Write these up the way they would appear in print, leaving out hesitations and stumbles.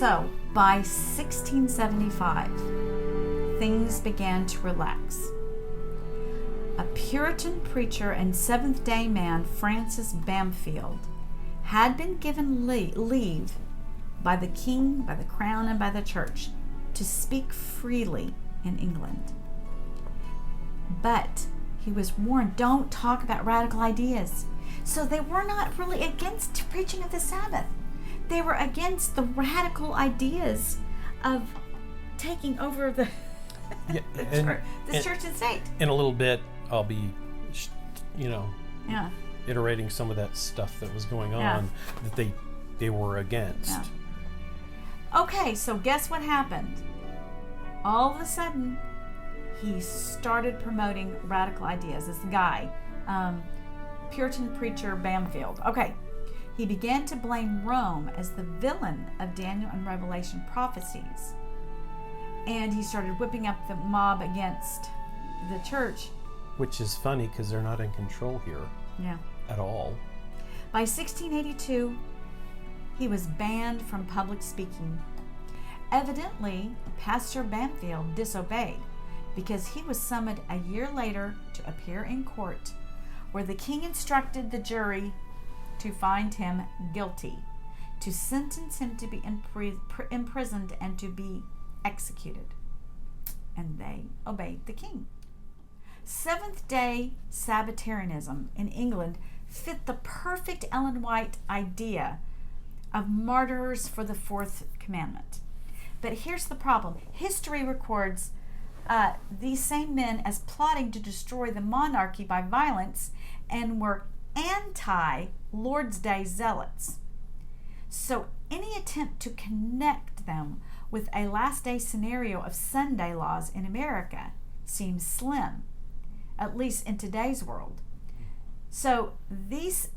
So, by 1675, things began to relax. A Puritan preacher and Seventh-day man, Francis Bamfield, had been given leave by the king, by the crown, and by the church to speak freely in England. But he was warned, don't talk about radical ideas. So they were not really against preaching of the Sabbath. They were against the radical ideas of taking over the church and state. In a little bit, I'll be, iterating some of that stuff that was going on that they were against. Yeah. Okay, so guess what happened? All of a sudden, he started promoting radical ideas. This guy, Puritan preacher Bamfield. Okay, he began to blame Rome as the villain of Daniel and Revelation prophecies. And he started whipping up the mob against the church. Which is funny because they're not in control here at all. By 1682, he was banned from public speaking. Evidently, Pastor Bamfield disobeyed because he was summoned a year later to appear in court, where the king instructed the jury to find him guilty, to sentence him to be imprisoned and to be executed. And they obeyed the king. Seventh-day Sabbatarianism in England fit the perfect Ellen White idea of martyrs for the fourth commandment. But here's the problem. History records these same men as plotting to destroy the monarchy by violence and were anti-Lord's Day zealots. So any attempt to connect them with a last day scenario of Sunday laws in America seems slim, at least in today's world. So these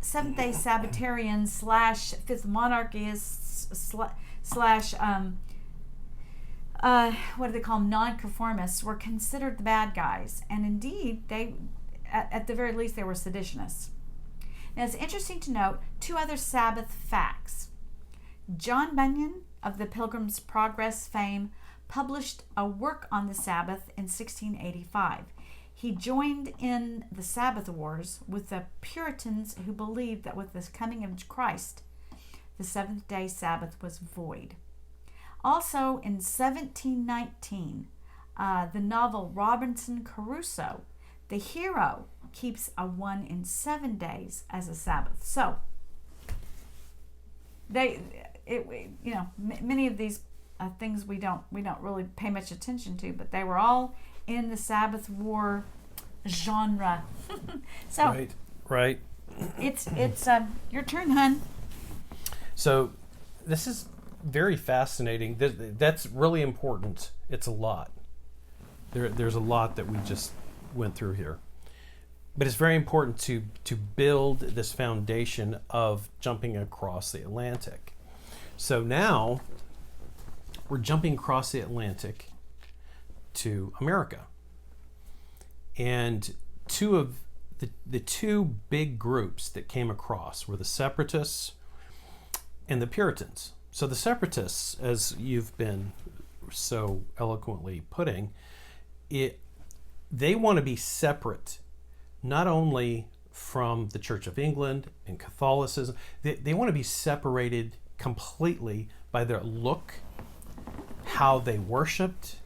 Seventh-day Sabbatarians / Fifth Monarchists what do they call them? Nonconformists were considered the bad guys, and indeed they, at the very least, they were seditionists. Now it's interesting to note two other Sabbath facts. John Bunyan of the Pilgrims' Progress fame published a work on the Sabbath in 1685. He joined in the Sabbath Wars with the Puritans who believed that with the coming of Christ, the seventh-day Sabbath was void. Also, in 1719, the novel Robinson Crusoe, the hero keeps a 1 in 7 days as a Sabbath. So, many of these things we don't really pay much attention to, but they were all in the Sabbath War genre. So, right. It's your turn, hon. So, this is very fascinating. That's really important. It's a lot. There's a lot that we just went through here. But it's very important to build this foundation of jumping across the Atlantic. So now we're jumping across the Atlantic to America. And two of the two big groups that came across were the Separatists and the Puritans. So the Separatists, as you've been so eloquently putting, they want to be separate, not only from the Church of England and Catholicism, they want to be separated completely by their look, how they worshipped.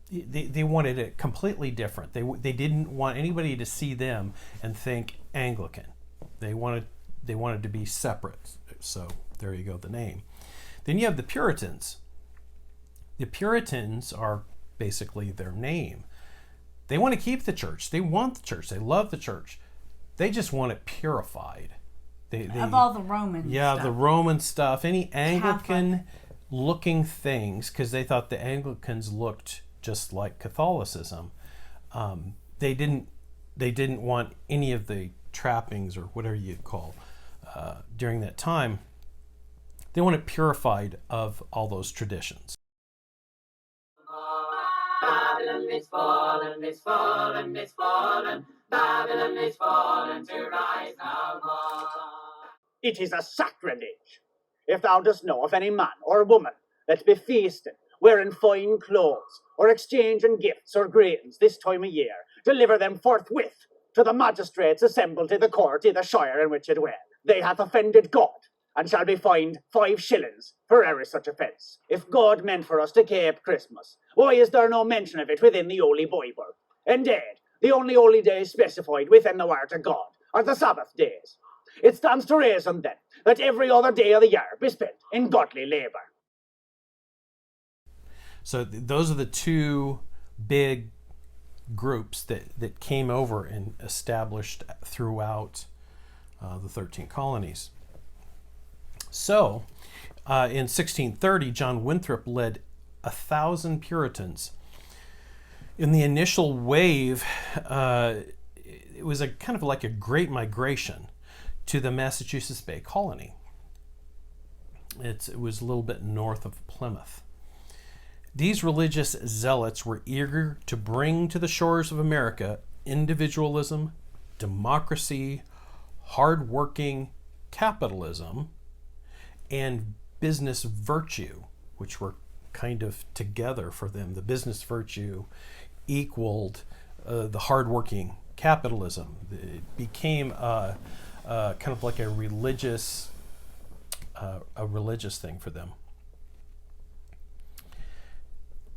They wanted it completely different. They didn't want anybody to see them and think Anglican. They wanted to be separate. So there you go, the name. Then you have the Puritans. The Puritans are basically their name. They want to keep the church. They want the church. They love the church. They just want it purified. Of all the Roman stuff. Yeah, the Roman stuff. Any Anglican-looking things, because they thought the Anglicans looked just like Catholicism. They didn't want any of the trappings or whatever you'd call during that time. They want it purified of all those traditions. Babylon is fallen, is fallen, is fallen. Babylon is fallen to rise no more. It is a sacrilege. if thou dost know of any man or woman that be feasting, wearing fine clothes, or exchanging gifts or greetings this time of year, deliver them forthwith to the magistrates assembled in the court in the shire in which it were. They hath offended God, and shall be fined 5 shillings for every such offence. If God meant for us to keep Christmas, why is there no mention of it within the Holy Bible? Indeed, the only holy days specified within the Word of God are the Sabbath days. It stands to reason, then, that every other day of the year be spent in godly labour. So those are the two big groups that came over and established throughout the 13 colonies. So in 1630, John Winthrop led 1,000 Puritans. In the initial wave, it was a kind of like a great migration to the Massachusetts Bay Colony. It was a little bit north of Plymouth. These religious zealots were eager to bring to the shores of America individualism, democracy, hard-working capitalism, and business virtue, which were kind of together for them. The business virtue equaled the hard-working capitalism. It became kind of like a religious thing for them.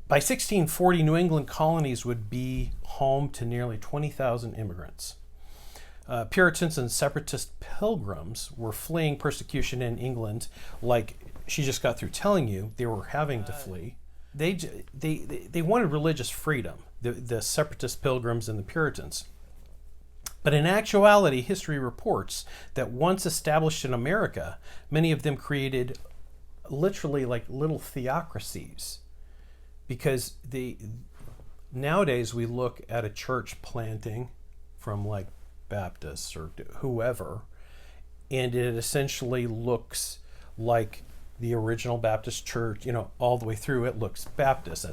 By 1640, New England colonies would be home to nearly 20,000 immigrants. Puritans and separatist pilgrims were fleeing persecution in England, like she just got through telling you they were having to flee. They wanted religious freedom, the separatist pilgrims and the Puritans. But in actuality, history reports that once established in America, many of them created literally like little theocracies. Because nowadays we look at a church planting from like Baptists or whoever, and it essentially looks like the original Baptist church, all the way through it looks Baptist.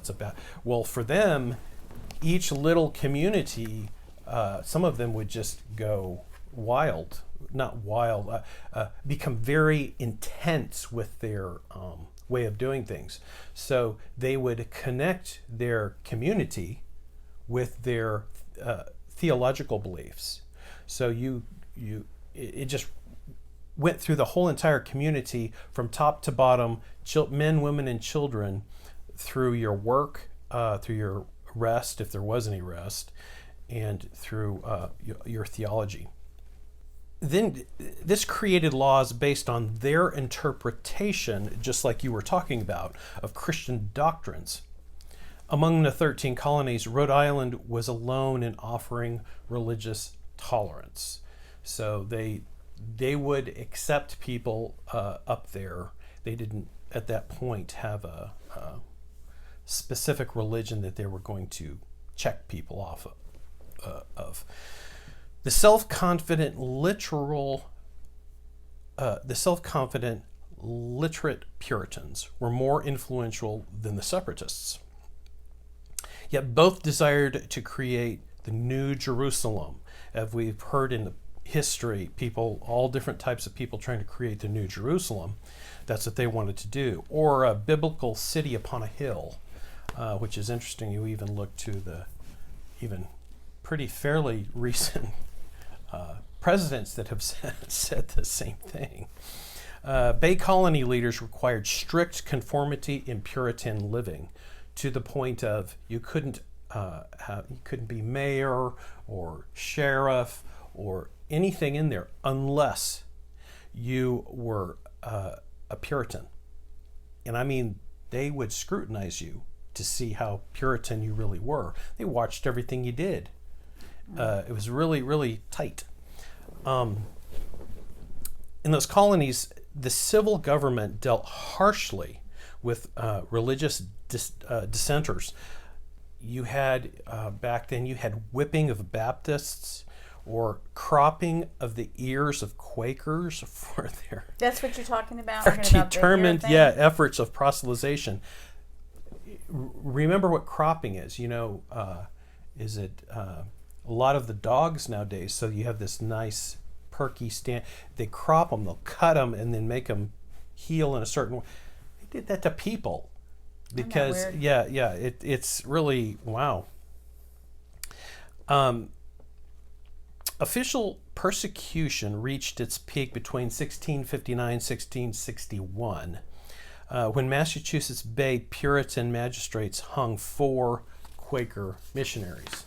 Well, for them, each little community, some of them would just go wild, become very intense with their way of doing things. So they would connect their community with their theological beliefs. So it just went through the whole entire community from top to bottom, men, women, and children, through your work, through your rest, if there was any rest, and through your theology. Then this created laws based on their interpretation, just like you were talking about, of Christian doctrines. Among the 13 colonies, Rhode Island was alone in offering religious tolerance. So they would accept people up there. They didn't, at that point, have a specific religion that they were going to check people off of. The self-confident, literate Puritans were more influential than the separatists. Yet both desired to create the New Jerusalem. As we've heard in the history, all different types of people trying to create the New Jerusalem. That's what they wanted to do. Or a biblical city upon a hill, which is interesting. You even look to the even pretty fairly recent presidents that have said the same thing. Bay Colony leaders required strict conformity in Puritan living, to the point of you couldn't be mayor or sheriff or anything in there unless you were a Puritan. And I mean, they would scrutinize you to see how Puritan you really were. They watched everything you did. It was really, really tight. In those colonies, the civil government dealt harshly with religious dissenters. You had, back then, you had whipping of Baptists or cropping of the ears of Quakers for their... That's what you're talking about? Determined, efforts of proselytization. Remember what cropping is. Is it... a lot of the dogs nowadays, so you have this nice perky stand. They crop them, they'll cut them, and then make them heal in a certain way. They did that to people. Because, Isn't that yeah, it's really, wow. Official persecution reached its peak between 1659 and 1661, when Massachusetts Bay Puritan magistrates hung 4 Quaker missionaries.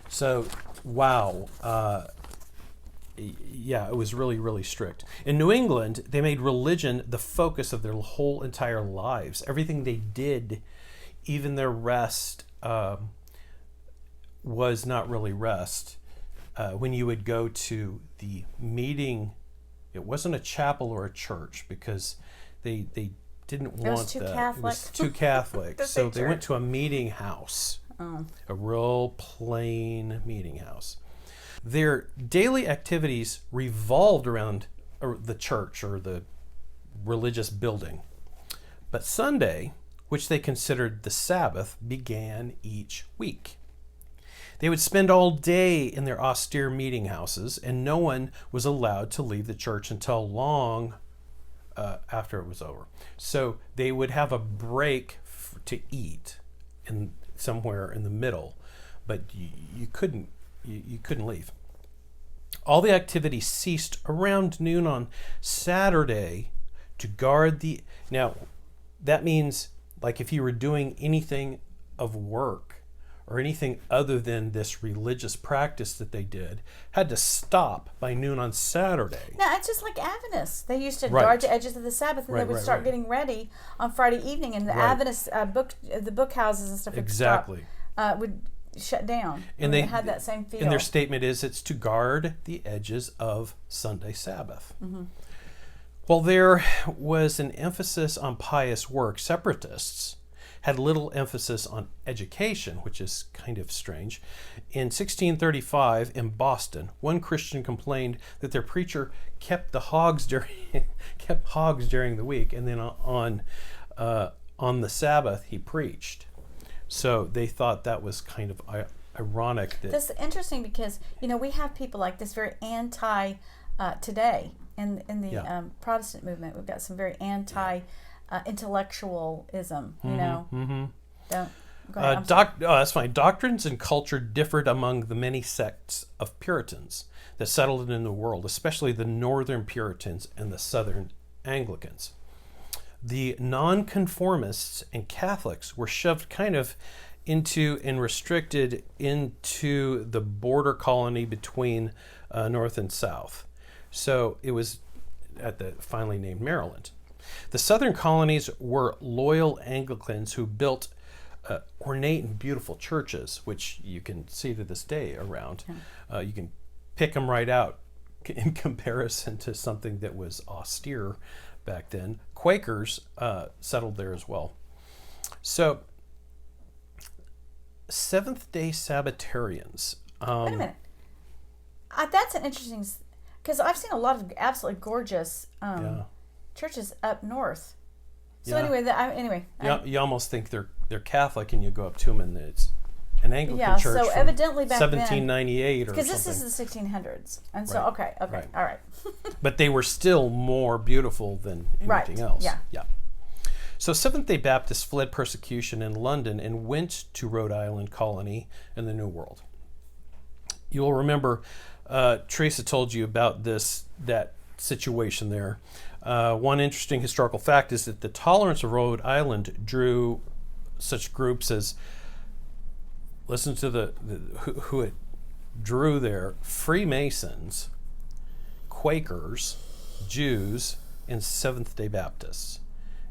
So, wow. Yeah, it was really, really strict. In New England, they made religion the focus of their whole entire lives. Everything they did, even their rest, was not really rest. When you would go to the meeting, it wasn't a chapel or a church, because they didn't want that. Catholic. It was too Catholic. So they church. went to a meeting house, a real plain meeting house. Their daily activities revolved around the church or the religious building. But Sunday, which they considered the Sabbath, began each week. They would spend all day in their austere meeting houses, and no one was allowed to leave the church until long after it was over. So they would have a break to eat somewhere in the middle, but you couldn't leave. All the activity ceased around noon on Saturday to guard the... Now, that means, like, if you were doing anything of work or anything other than this religious practice that they did, had to stop by noon on Saturday. No, it's just like Adventists. They used to Right. guard the edges of the Sabbath, and Right, they would right, start right. getting ready on Friday evening, and the Right. Adventist the book houses and stuff would Exactly. would shut down. And they they had that same feel. And their statement is it's to guard the edges of Sunday Sabbath. While there was an emphasis on pious work, separatists had little emphasis on education, which is kind of strange. In 1635, in Boston, one Christian complained that their preacher kept hogs during the week, and then on the Sabbath he preached. So they thought that was kind of ironic. That's interesting because, we have people like this very anti today in the Yeah. Protestant movement. We've got some very anti intellectualism. Don't go ahead. I'm sorry. That's fine. Doctrines and culture differed among the many sects of Puritans that settled in the world, especially the Northern Puritans and the Southern Anglicans. The nonconformists and Catholics were shoved kind of into and restricted into the border colony between North and South. So it was at the finally named Maryland. The Southern colonies were loyal Anglicans who built ornate and beautiful churches, which you can see to this day around. You can pick them right out in comparison to something that was austere back then. Quakers settled there as well. So, Seventh-day Sabbatarians. Wait a minute. That's an interesting, because I've seen a lot of absolutely gorgeous churches up north. So Yeah. anyway, You almost think they're Catholic, and you go up to them, and it's an Anglican church. So from evidently back 1798 then, or because something. this is the 1600s, and so Right. okay, Right. all right. But they were still more beautiful than anything else. Yeah. So Seventh-day Baptists fled persecution in London and went to Rhode Island colony in the New World. You will remember Teresa told you about that situation there. One interesting historical fact is that the tolerance of Rhode Island drew such groups as, listen to who it drew there: Freemasons, Quakers, Jews, and Seventh-day Baptists,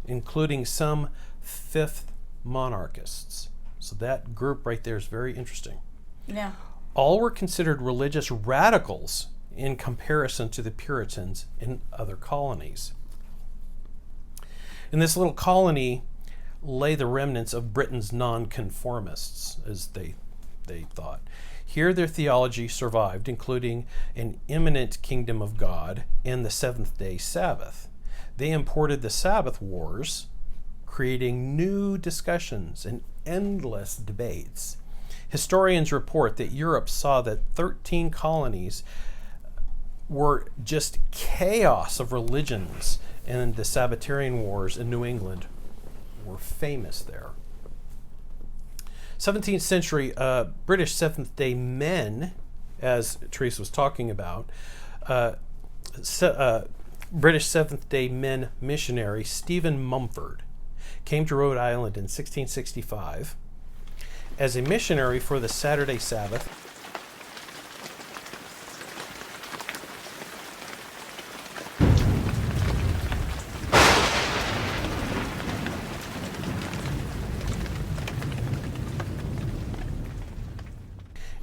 including some Fifth monarchists. So that group right there is very interesting. Yeah. All were considered religious radicals in comparison to the Puritans in other colonies. In this little colony lay the remnants of Britain's nonconformists, as they thought. Here their theology survived, including an imminent kingdom of God and the seventh-day Sabbath. They imported the Sabbath Wars, creating new discussions and endless debates. Historians report that Europe saw that 13 colonies were just chaos of religions, and the Sabbatarian Wars in New England were famous there. 17th century British Seventh-day men, as Teresa was talking about, British Seventh-day Men missionary Stephen Mumford came to Rhode Island in 1665 as a missionary for the Saturday Sabbath.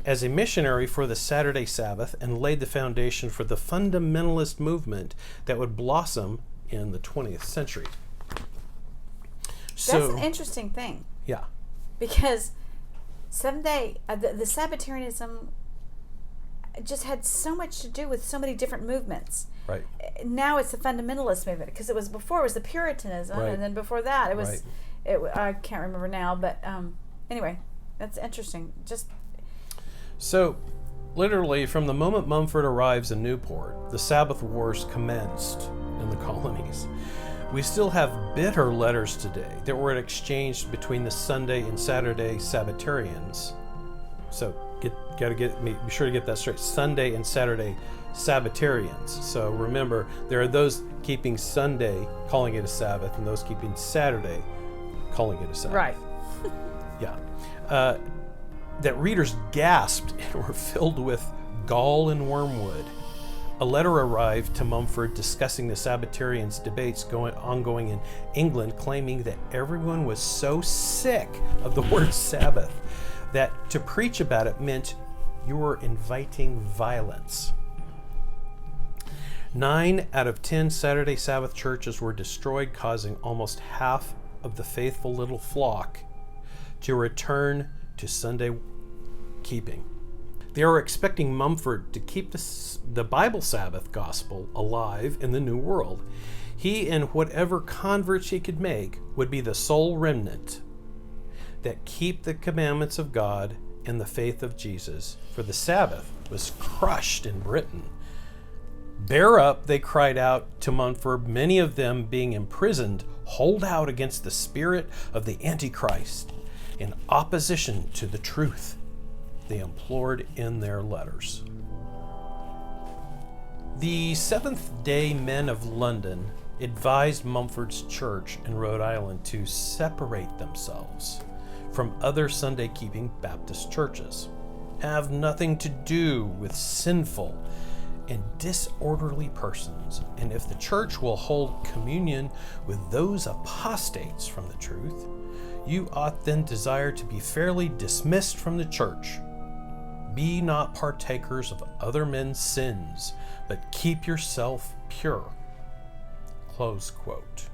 As a missionary for the Saturday Sabbath, and laid the foundation for the fundamentalist movement that would blossom in the 20th century. That's an interesting thing. Yeah. Because the Sabbatarianism just had so much to do with so many different movements. Right. Now it's the fundamentalist movement, because it was the Puritanism, right. and then before that it was, right. I can't remember now, but anyway, that's interesting. So, literally, from the moment Mumford arrives in Newport, the Sabbath Wars commenced in the colonies. We still have bitter letters today that were exchanged between the Sunday and Saturday Sabbatarians. So, be sure to get that straight. Sunday and Saturday Sabbatarians. So remember, there are those keeping Sunday calling it a Sabbath, and those keeping Saturday calling it a Sabbath. Right. Yeah. That readers gasped and were filled with gall and wormwood. A letter arrived to Mumford discussing the Sabbatarians' debates ongoing in England, claiming that everyone was so sick of the word Sabbath that to preach about it meant you were inviting violence. 9 out of 10 Saturday Sabbath churches were destroyed, causing almost half of the faithful little flock to return to Sunday keeping. They were expecting Mumford to keep the Bible Sabbath gospel alive in the New World. He and whatever converts he could make would be the sole remnant that keep the commandments of God and the faith of Jesus, for the Sabbath was crushed in Britain. Bear up, they cried out to Mumford, many of them being imprisoned. Hold out against the spirit of the Antichrist. In opposition to the truth, they implored in their letters. The Seventh-day Men of London advised Mumford's church in Rhode Island to separate themselves from other Sunday-keeping Baptist churches, have nothing to do with sinful and disorderly persons, and if the church will hold communion with those apostates from the truth, you ought then desire to be fairly dismissed from the church. Be not partakers of other men's sins, but keep yourself pure. Close quote.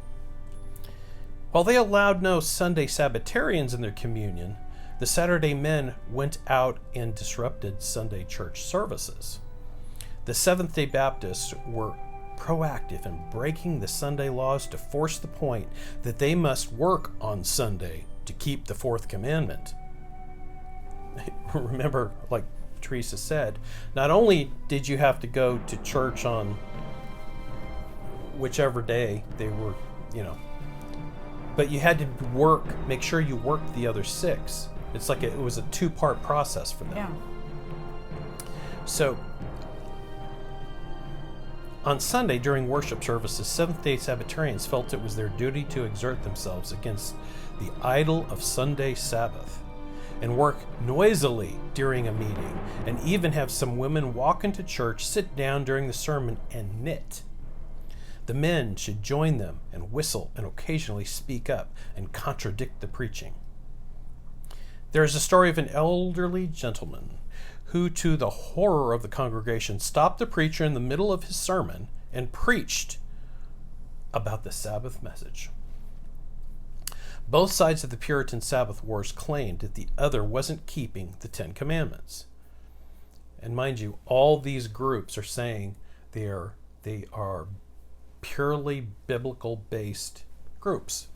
While they allowed no Sunday Sabbatarians in their communion, the Saturday men went out and disrupted Sunday church services. The Seventh-day Baptists were proactive in breaking the Sunday laws to force the point that they must work on Sunday to keep the fourth commandment. Remember, like Teresa said, not only did you have to go to church on whichever day they were, but you had to make sure you worked the other 6. It's like it was a 2-part process for them. Yeah. So, on Sunday, during worship services, Seventh-day Sabbatarians felt it was their duty to exert themselves against the idol of Sunday Sabbath and work noisily during a meeting, and even have some women walk into church, sit down during the sermon, and knit. The men should join them and whistle and occasionally speak up and contradict the preaching. There is a story of an elderly gentleman who, to the horror of the congregation, stopped the preacher in the middle of his sermon and preached about the Sabbath message. Both sides of the Puritan Sabbath Wars claimed that the other wasn't keeping the 10 Commandments. And mind you, all these groups are saying they are purely biblical-based groups.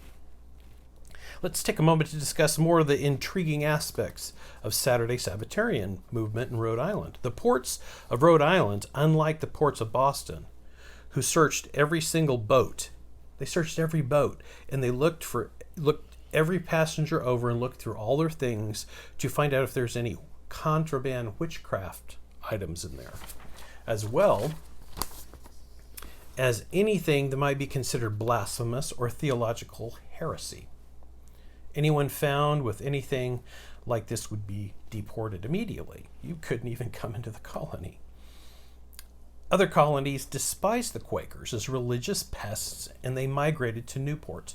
Let's take a moment to discuss more of the intriguing aspects of Saturday Sabbatarian movement in Rhode Island. The ports of Rhode Island, unlike the ports of Boston, who searched every single boat, they searched every boat, and they looked every passenger over and looked through all their things to find out if there's any contraband witchcraft items in there, as well as anything that might be considered blasphemous or theological heresy. Anyone found with anything like this would be deported immediately. You couldn't even come into the colony. Other colonies despised the Quakers as religious pests, and they migrated to Newport.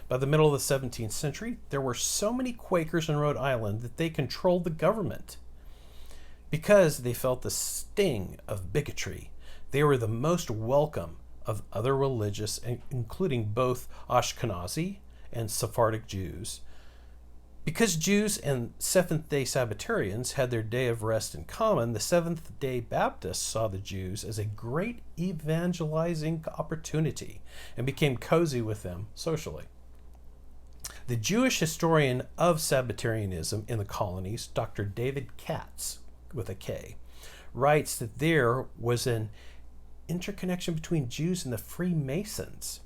By the middle of the 17th century, there were so many Quakers in Rhode Island that they controlled the government. Because they felt the sting of bigotry, they were the most welcome of other religious, including both Ashkenazi and Sephardic Jews. Because Jews and Seventh-day Sabbatarians had their day of rest in common, the Seventh-day Baptists saw the Jews as a great evangelizing opportunity and became cozy with them socially. The Jewish historian of Sabbatarianism in the colonies, Dr. David Katz, with a K, writes that there was an interconnection between Jews and the Freemasons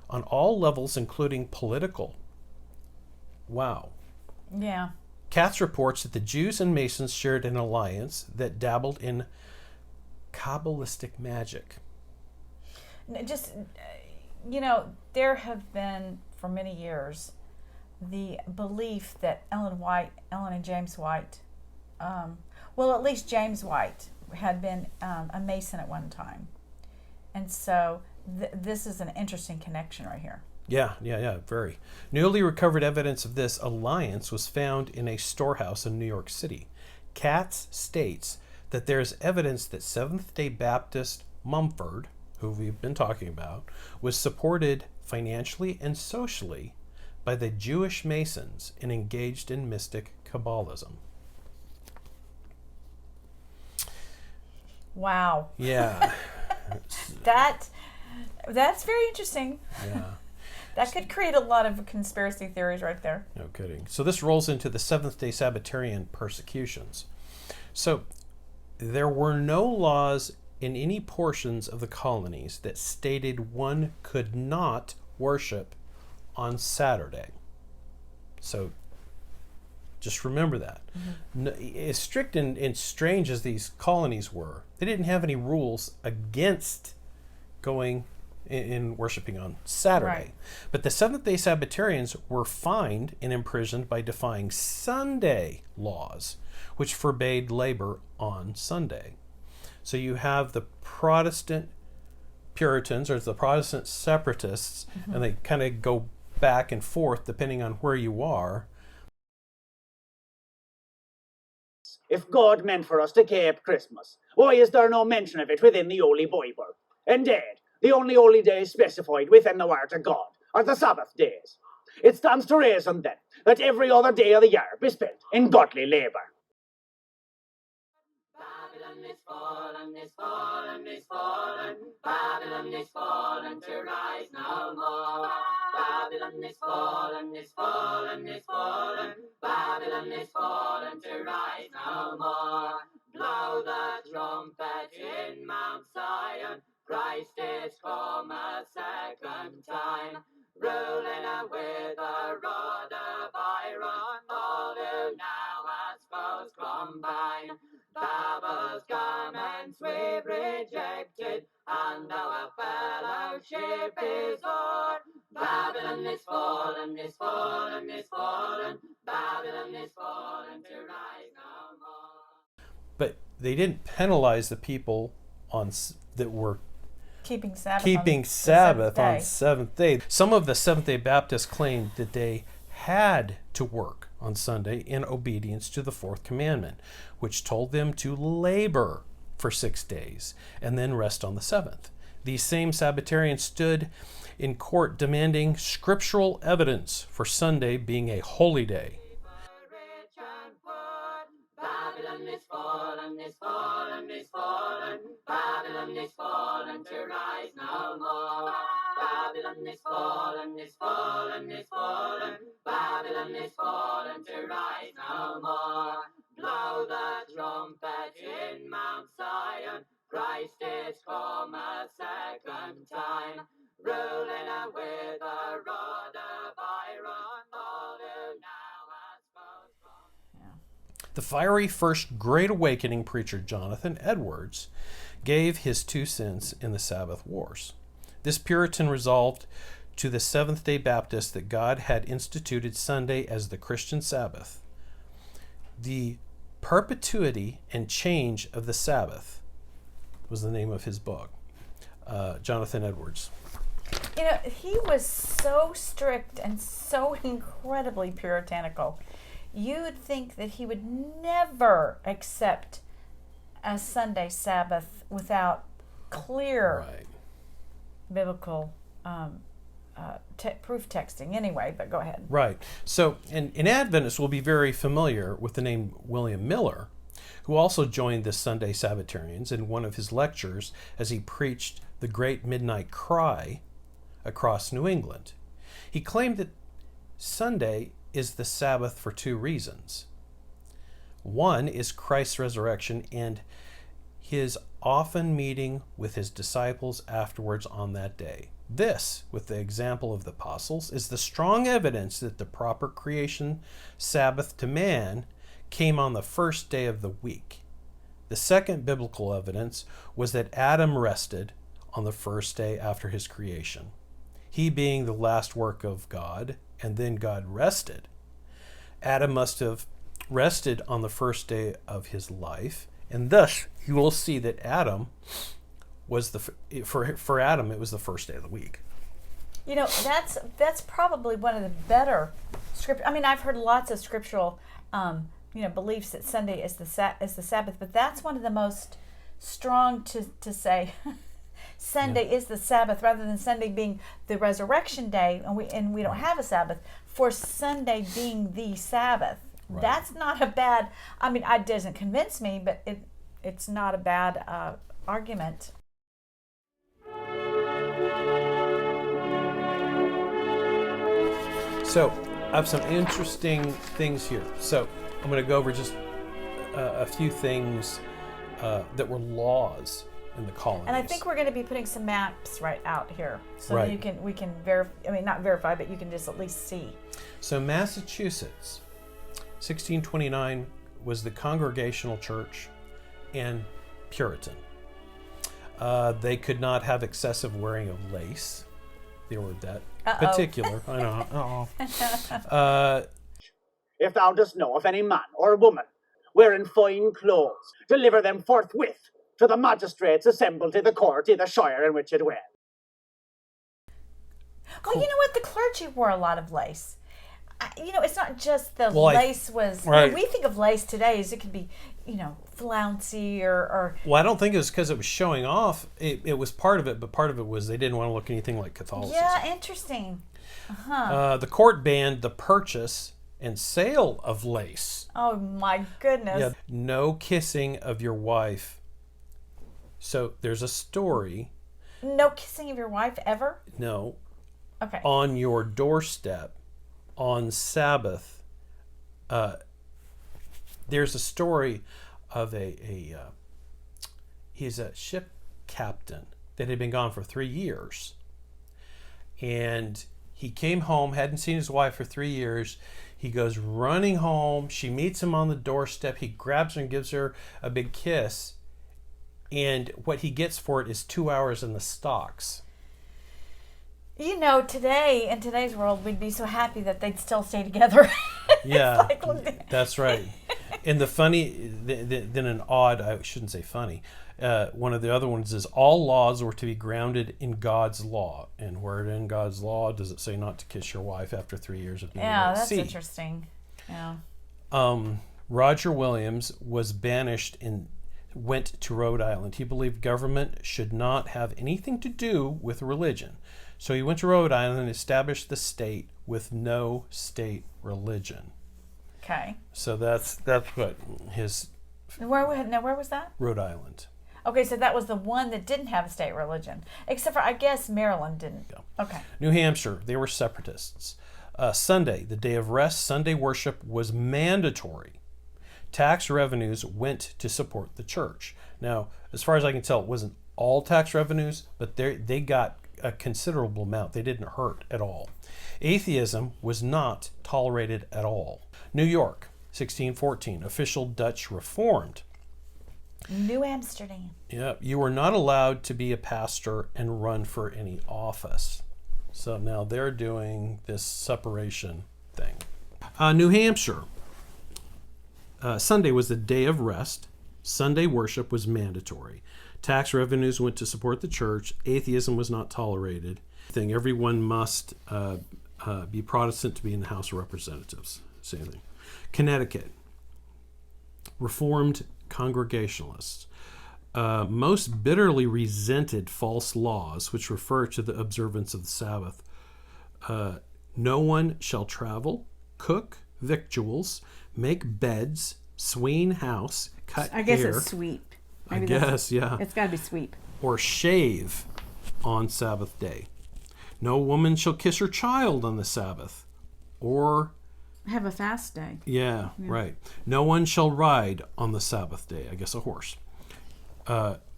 on all levels, including political. Wow. Yeah. Katz reports that the Jews and Masons shared an alliance that dabbled in Kabbalistic magic. Just, there have been, for many years, the belief that Ellen and James White, at least James White had been a Mason at one time. And so this is an interesting connection right here. Yeah, very. Newly recovered evidence of this alliance was found in a storehouse in New York City. Katz states that there is evidence that Seventh-day Baptist Mumford, who we've been talking about, was supported financially and socially by the Jewish Masons and engaged in mystic Kabbalism. Wow. Yeah. That's very interesting. Yeah. That could create a lot of conspiracy theories right there. No kidding. So this rolls into the Seventh-day Sabbatarian persecutions. So there were no laws in any portions of the colonies that stated one could not worship on Saturday. So just remember that. Mm-hmm. As strict and strange as these colonies were, they didn't have any rules against going in worshiping on Saturday. Right. But the Seventh-day Sabbatarians were fined and imprisoned by defying Sunday laws, which forbade labor on Sunday. So you have the Protestant Puritans, or the Protestant separatists, mm-hmm. and they kind of go back and forth depending on where you are. If God meant for us to keep Christmas, why is there no mention of it within the Holy Bible? Indeed, the only holy days specified within the Word of God are the Sabbath days. It stands to reason, then, that every other day of the year be spent in godly labour. Babylon is fallen, is fallen, is fallen. Babylon is fallen to rise no more. Babylon is fallen, is fallen, is fallen. Babylon is fallen to rise no more. Blow the trumpet in Mount Zion. Christ is come a second time, ruling with a rod of iron, all who now as foes combine. Babel's garments we've rejected, and our fellowship is o'er. Babylon is fallen, is fallen, is fallen. Babylon is fallen to rise no more. But they didn't penalize the people that were keeping Sabbath on seventh day. Some of the Seventh-day Baptists claimed that they had to work on Sunday in obedience to the fourth commandment, which told them to labor for 6 days and then rest on the seventh. These same Sabbatarians stood in court demanding scriptural evidence for Sunday being a holy day. Babylon is fallen, is fallen, is fallen. Babylon is fallen to rise no more. Babylon Babylon is fallen, is fallen, is fallen. Babylon is fallen to rise no more. Blow the trumpet in Mount Zion. Christ is come a second time. Ruling with a rod of iron. All who now has foes from. The fiery first Great Awakening preacher Jonathan Edwards gave his 2 cents in the Sabbath Wars. This Puritan resolved to the Seventh-day Baptists that God had instituted Sunday as the Christian Sabbath. The Perpetuity and Change of the Sabbath was the name of his book. Jonathan Edwards. You know, he was so strict and so incredibly puritanical. You would think that he would never accept a Sunday Sabbath without clear biblical proof texting. Anyway, but go ahead. Right. So, and Adventists will be very familiar with the name William Miller, who also joined the Sunday Sabbatarians in one of his lectures as he preached the Great Midnight Cry across New England. He claimed that Sunday is the Sabbath for 2 reasons. One is Christ's resurrection and his often meeting with his disciples afterwards on that day. This, with the example of the apostles, is the strong evidence that the proper creation Sabbath to man came on the first day of the week. The second biblical evidence was that Adam rested on the first day after his creation. He being the last work of God, and then God rested. Adam must have rested on the first day of his life, and thus you will see that Adam was for Adam it was the first day of the week. You know, that's probably one of the better script. I mean, I've heard lots of scriptural beliefs that Sunday is the Sabbath, but that's one of the most strong to say Sunday is the Sabbath, rather than Sunday being the resurrection day, and we don't have a Sabbath, for Sunday being the Sabbath. Right. That's not a bad. I mean, it doesn't convince me, but it's not a bad argument. So I have some interesting things here. So I'm going to go over just a few things that were laws in the colonies. And I think we're going to be putting some maps right out here, so right. that we can verify. I mean, not verify, but you can just at least see. So Massachusetts, 1629 was the Congregational Church and Puritan. They could not have excessive wearing of lace. They were that particular. I know. If thou dost know of any man or woman wearing fine clothes, deliver them forthwith to the magistrates assembled in the court in the shire in which it went. Well, you know what? The clergy wore a lot of lace. It's not just the lace was. Right. When we think of lace today as it could be, flouncy or. Well, I don't think it was because it was showing off. It was part of it, but part of it was they didn't want to look anything like Catholicism. Yeah, interesting. The court banned the purchase and sale of lace. Oh my goodness. Yeah, no kissing of your wife. So there's a story. No kissing of your wife ever? No. Okay. On your doorstep on Sabbath. There's a story of he's a ship captain that had been gone for 3 years. And he came home, hadn't seen his wife for 3 years. He goes running home. She meets him on the doorstep. He grabs her and gives her a big kiss. And what he gets for it is 2 hours in the stocks. Today, in today's world, we'd be so happy that they'd still stay together. Yeah, that's right. And the funny, then an odd, I shouldn't say funny, one of the other ones is all laws were to be grounded in God's law. And where in God's law does it say not to kiss your wife after 3 years of being at sea? Yeah, that's interesting. Yeah. Roger Williams was banished and went to Rhode Island. He believed government should not have anything to do with religion. So he went to Rhode Island and established the state with no state religion. Okay. So that's what his... Where was that? Rhode Island. Okay, so that was the one that didn't have a state religion. Except for, I guess, Maryland didn't. Yeah. Okay. New Hampshire, they were separatists. Sunday, the day of rest, Sunday worship was mandatory. Tax revenues went to support the church. Now, as far as I can tell, it wasn't all tax revenues, but they got a considerable amount. They didn't hurt at all. Atheism was not tolerated at all. New York, 1614, official Dutch reformed. New Amsterdam. Yeah, you were not allowed to be a pastor and run for any office. So now they're doing this separation thing. New Hampshire, Sunday was the day of rest. Sunday worship was mandatory. Tax revenues went to support the church. Atheism was not tolerated. Everyone must be Protestant to be in the House of Representatives. Same thing. Connecticut, Reformed Congregationalists. Most bitterly resented false laws which refer to the observance of the Sabbath. No one shall travel, cook victuals, make beds, sween house, cut I guess hair. it's sweep. I guess, yeah. It's got to be sweep. Or shave on Sabbath day. No woman shall kiss her child on the Sabbath. Or Have a fast day. Yeah, right. No one shall ride on the Sabbath day. I guess a horse.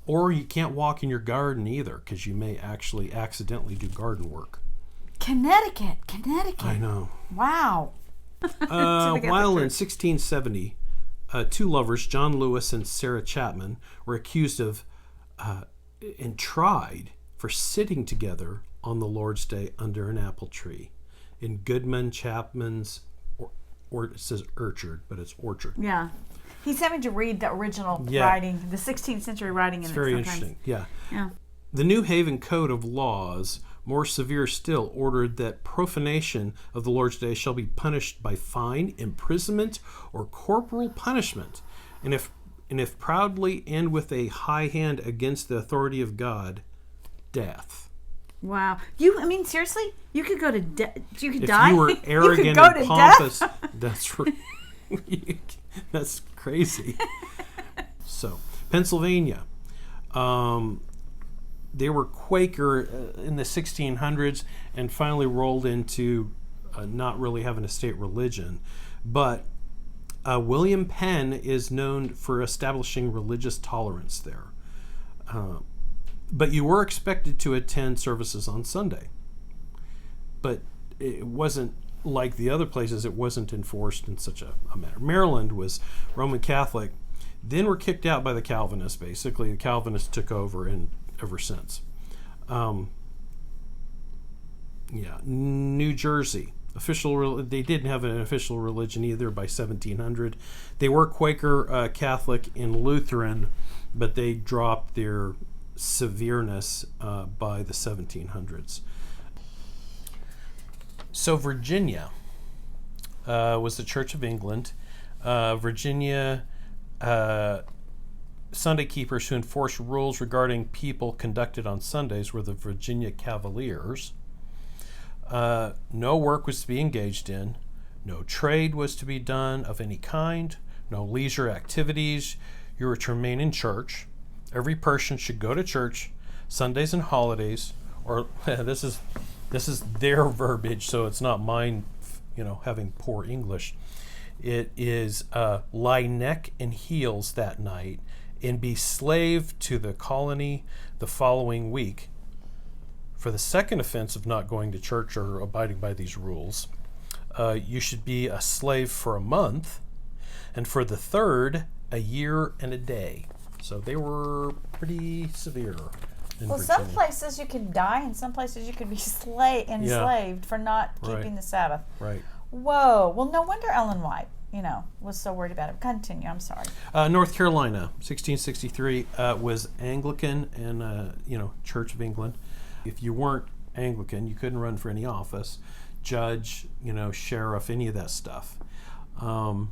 Or you can't walk in your garden either, because you may actually accidentally do garden work. Connecticut. I know. Wow. While in 1670, two lovers, John Lewis and Sarah Chapman, were accused of and tried for sitting together on the Lord's Day under an apple tree in Goodman Chapman's, or it says orchard, but it's orchard. Yeah. He's having to read the original writing, the 16th century writing. It's very interesting. Yeah. Yeah. The New Haven Code of Laws, more severe still, ordered that profanation of the Lord's Day shall be punished by fine, imprisonment, or corporal punishment, and if proudly and with a high hand against the authority of God, death. Wow. Seriously? You could go to you could If die? you were arrogant you could go and to pompous, death? that's right. That's crazy. So, Pennsylvania. They were Quaker in the 1600s and finally rolled into not really having a state religion. But William Penn is known for establishing religious tolerance there. But you were expected to attend services on Sunday. But it wasn't like the other places, it wasn't enforced in such a manner. Maryland was Roman Catholic, then were kicked out by the Calvinists, basically. The Calvinists took over and ever since. New Jersey, they didn't have an official religion either by 1700. They were Quaker Catholic and Lutheran, but they dropped their severeness by the 1700s. So Virginia was the Church of England. Virginia Sunday keepers who enforced rules regarding people conducted on Sundays were the Virginia Cavaliers. No work was to be engaged in. No trade was to be done of any kind. No leisure activities. You were to remain in church. Every person should go to church Sundays and holidays. Or this is their verbiage, so it's not mine, having poor English. It is lie neck and heels that night and be slave to the colony the following week. For the second offense of not going to church or abiding by these rules, you should be a slave for a month, and for the third, a year and a day. So they were pretty severe. Well, some places you could die, and some places you could be enslaved for not keeping the Sabbath. Right. Whoa. Well, no wonder Ellen White, was so worried about it. Continue. I'm sorry. North Carolina, 1663, was Anglican and, Church of England. If you weren't Anglican, you couldn't run for any office, judge, sheriff, any of that stuff. And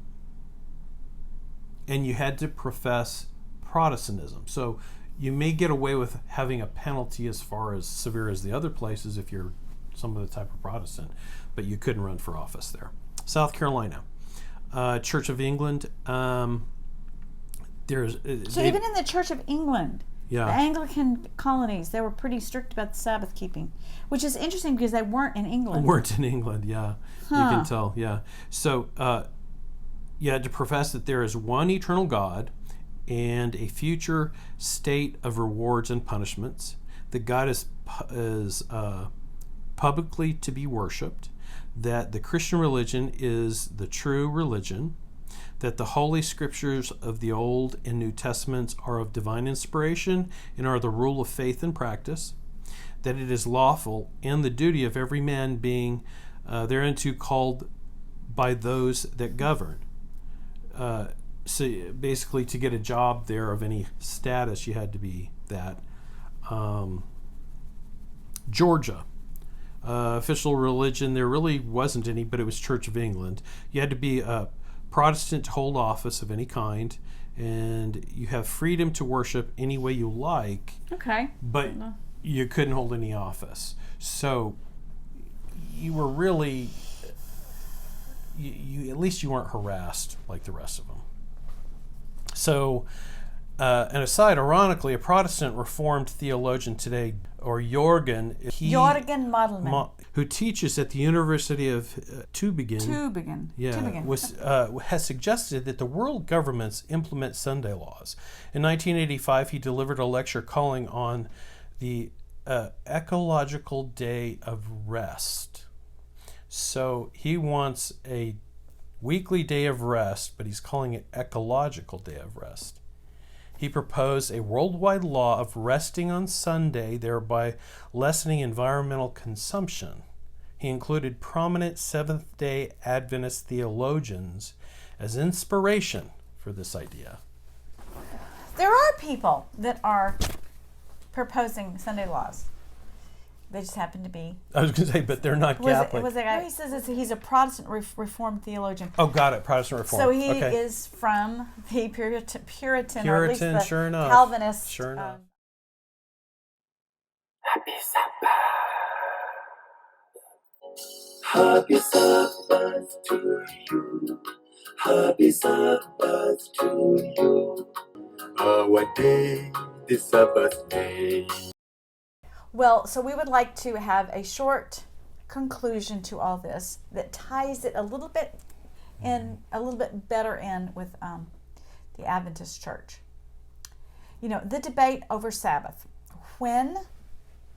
you had to profess Protestantism. So you may get away with having a penalty as far as severe as the other places if you're some of the type of Protestant, but you couldn't run for office there. South Carolina, Church of England. Even in the Church of England, Yeah. The Anglican colonies, they were pretty strict about the Sabbath keeping, which is interesting because they weren't in England. Weren't in England, yeah. You can tell, yeah. So you had to profess that there is one eternal God and a future state of rewards and punishments. That God is publicly to be worshipped. That the Christian religion is the true religion. That the holy scriptures of the Old and New Testaments are of divine inspiration and are the rule of faith and practice. That it is lawful and the duty of every man being thereunto called by those that govern. So basically, to get a job there of any status, you had to be that. Georgia. Official religion, there really wasn't any, but it was Church of England. You had to be a Protestant to hold office of any kind, and you have freedom to worship any way you like. Okay. But you couldn't hold any office. So you were really, you at least you weren't harassed like the rest of them. So, an aside, ironically, a Protestant Reformed theologian today, or Jürgen Modelman, who teaches at the University of Tübingen, has suggested that the world governments implement Sunday laws. In 1985, he delivered a lecture calling on the ecological day of rest. So he wants a weekly day of rest, but he's calling it ecological day of rest. He proposed a worldwide law of resting on Sunday, thereby lessening environmental consumption. He included prominent Seventh-day Adventist theologians as inspiration for this idea. There are people that are proposing Sunday laws. They just happen to be. I was going to say, but they're not Catholic. He says he's a Protestant Reformed theologian. Oh, got it. Protestant Reformed. So he is from the Puritan, or at least the sure enough. Calvinist. Sure enough. Happy Sabbath. Happy Sabbath to you. Happy Sabbath to you. Our day, the Sabbath day. Well, so we would like to have a short conclusion to all this that ties it a little bit better in with the Adventist Church. You know, the debate over Sabbath, when,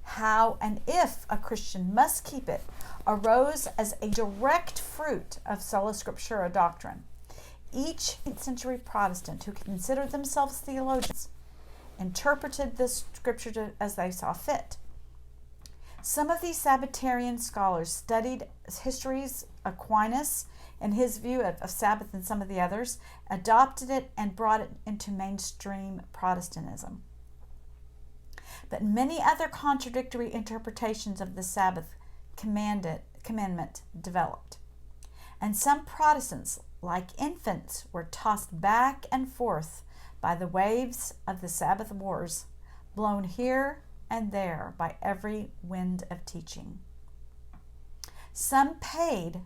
how, and if a Christian must keep it, arose as a direct fruit of Sola Scriptura doctrine. Each 8th century Protestant who considered themselves theologians interpreted this scripture as they saw fit. Some of these Sabbatarian scholars studied histories Aquinas and his view of Sabbath and some of the others, adopted it and brought it into mainstream Protestantism. But many other contradictory interpretations of the Sabbath commandment developed. And some Protestants, like infants, were tossed back and forth by the waves of the Sabbath Wars, blown here and there by every wind of teaching. Some paid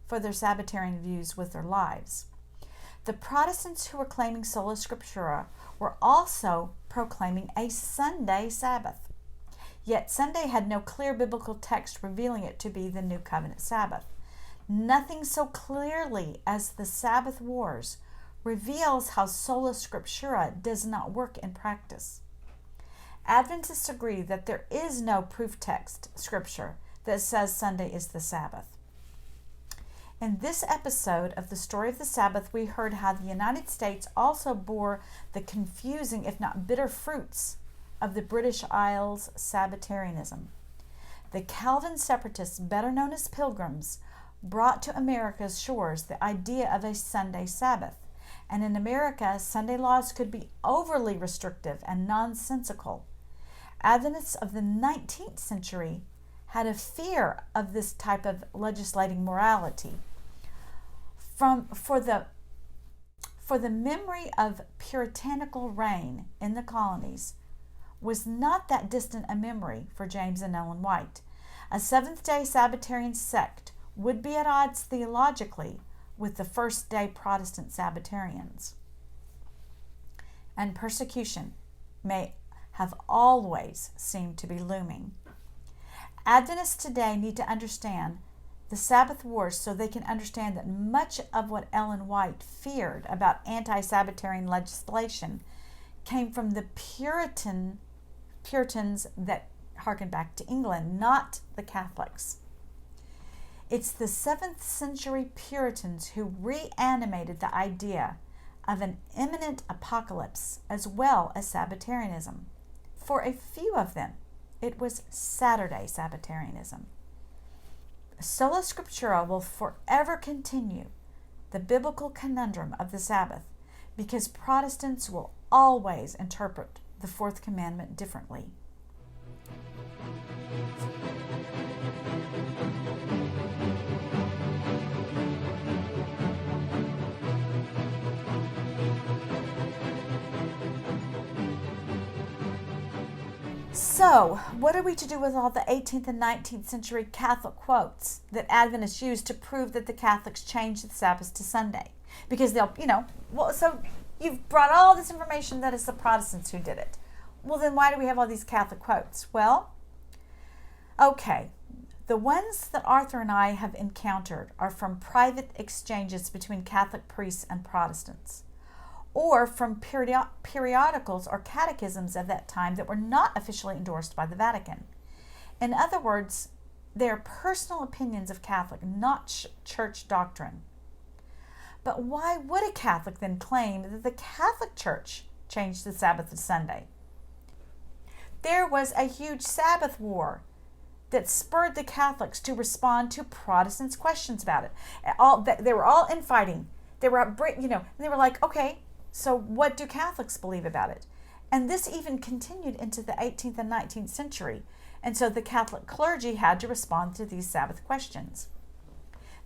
for their Sabbatarian views with their lives. The Protestants who were claiming Sola Scriptura were also proclaiming a Sunday Sabbath. Yet Sunday had no clear biblical text revealing it to be the New Covenant Sabbath. Nothing so clearly as the Sabbath Wars reveals how Sola Scriptura does not work in practice. Adventists agree that there is no proof text, Scripture, that says Sunday is the Sabbath. In this episode of the Story of the Sabbath, we heard how the United States also bore the confusing, if not bitter, fruits of the British Isles Sabbatarianism. The Calvin separatists, better known as Pilgrims, brought to America's shores the idea of a Sunday Sabbath. And in America, Sunday laws could be overly restrictive and nonsensical. Adventists of the 19th century had a fear of this type of legislating morality. For the memory of puritanical reign in the colonies was not that distant a memory for James and Ellen White. A Seventh-day Sabbatarian sect would be at odds theologically with the first-day Protestant Sabbatarians. And persecution may have always seemed to be looming. Adventists today need to understand the Sabbath Wars so they can understand that much of what Ellen White feared about anti-Sabbatarian legislation came from the Puritans that harken back to England, not the Catholics. It's the 7th century Puritans who reanimated the idea of an imminent apocalypse as well as Sabbatarianism. For a few of them, it was Saturday Sabbatarianism. Sola scriptura will forever continue the biblical conundrum of the Sabbath because Protestants will always interpret the fourth commandment differently. So, what are we to do with all the 18th and 19th century Catholic quotes that Adventists use to prove that the Catholics changed the Sabbath to Sunday? Because they'll, so you've brought all this information that it's the Protestants who did it. Well, then why do we have all these Catholic quotes? Well, okay, the ones that Arthur and I have encountered are from private exchanges between Catholic priests and Protestants, or from periodicals or catechisms of that time that were not officially endorsed by the Vatican. In other words, they are personal opinions of Catholic, not church doctrine. But why would a Catholic then claim that the Catholic Church changed the Sabbath to Sunday? There was a huge Sabbath war that spurred the Catholics to respond to Protestants' questions about it. They were all infighting. They were, and they were like, okay, so what do Catholics believe about it? And this even continued into the 18th and 19th century. And so the Catholic clergy had to respond to these Sabbath questions.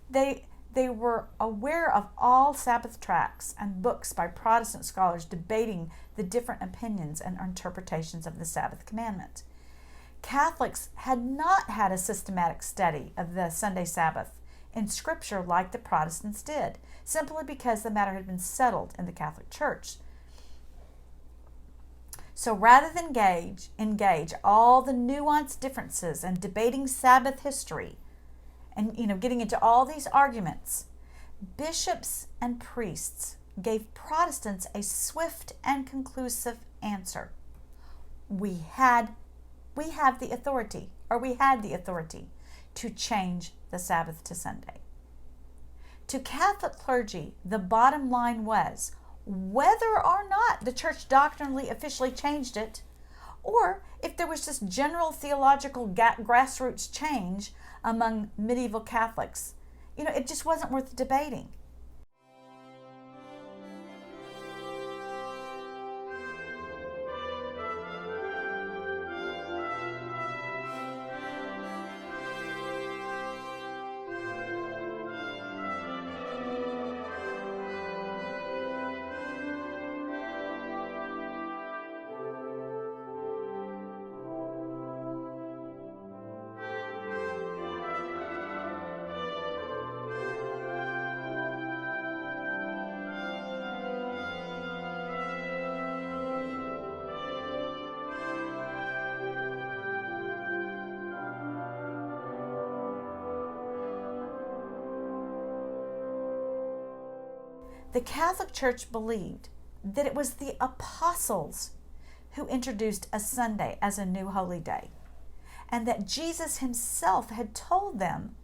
They were aware of all Sabbath tracts and books by Protestant scholars debating the different opinions and interpretations of the Sabbath commandment. Catholics had not had a systematic study of the Sunday Sabbath in Scripture like the Protestants did, simply because the matter had been settled in the Catholic Church. So rather than engage all the nuanced differences and debating Sabbath history and getting into all these arguments, bishops and priests gave Protestants a swift and conclusive answer. We had the authority to change the Sabbath to Sunday. To Catholic clergy, the bottom line was whether or not the church doctrinally officially changed it, or if there was just general theological grassroots change among medieval Catholics, it just wasn't worth debating. The Catholic Church believed that it was the apostles who introduced a Sunday as a new holy day, and that Jesus himself had told them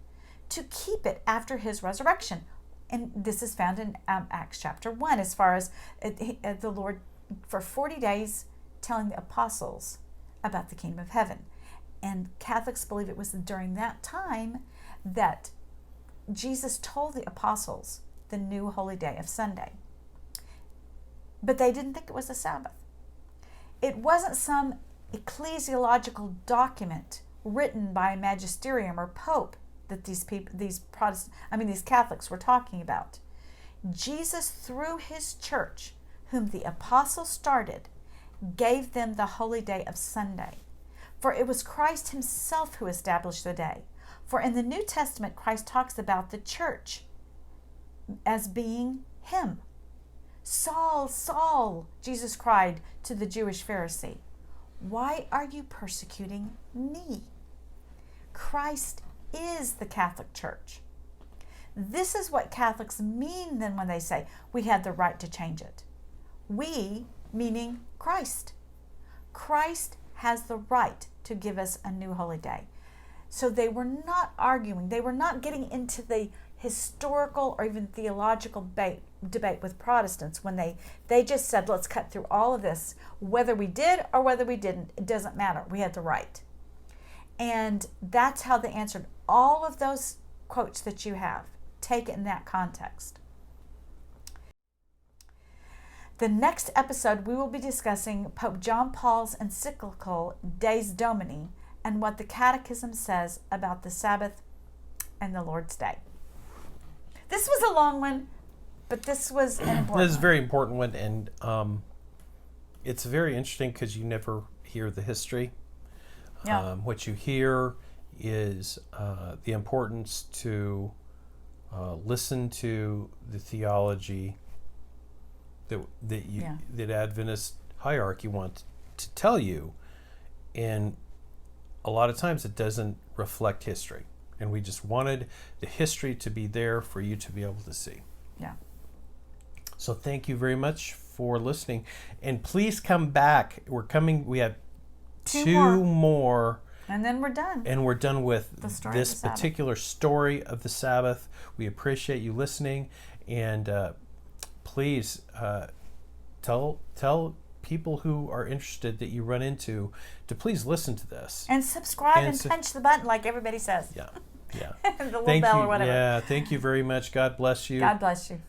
to keep it after his resurrection. And this is found in Acts chapter 1, as far as the Lord for 40 days telling the apostles about the kingdom of heaven. And Catholics believe it was during that time that Jesus told the apostles the new holy day of Sunday. But they didn't think it was a Sabbath. It wasn't some ecclesiological document written by a magisterium or pope that these Catholics were talking about. Jesus, through his church, whom the apostles started, gave them the holy day of Sunday. For it was Christ himself who established the day. For in the New Testament, Christ talks about the church as being him. Saul, Saul, Jesus cried to the Jewish Pharisee, Why are you persecuting me? Christ is the Catholic Church. This is what Catholics mean then when they say we had the right to change it. We, meaning Christ. Christ has the right to give us a new holy day. So they were not arguing. They were not getting into the historical or even theological debate with Protestants when they just said, let's cut through all of this. Whether we did or whether we didn't, it doesn't matter. We had the right. And that's how they answered all of those quotes that you have. Take it in that context. The next episode, we will be discussing Pope John Paul's encyclical Dies Domini and what the Catechism says about the Sabbath and the Lord's Day. This was a long one, but this was an important one. This is a very important one, and it's very interesting because you never hear the history. Yeah. What you hear is the importance to listen to the theology that Adventist hierarchy wants to tell you, and a lot of times it doesn't reflect history, and we just wanted the history to be there for you to be able to see. Yeah. So thank you very much for listening, and please come back. We have two more. And then we're done. And we're done with this Sabbath. particular story of the Sabbath. We appreciate you listening, and please tell people who are interested that you run into to please listen to this. And subscribe and punch the button like everybody says. Yeah. Yeah. The little bell or whatever. Yeah, thank you very much. God bless you. God bless you.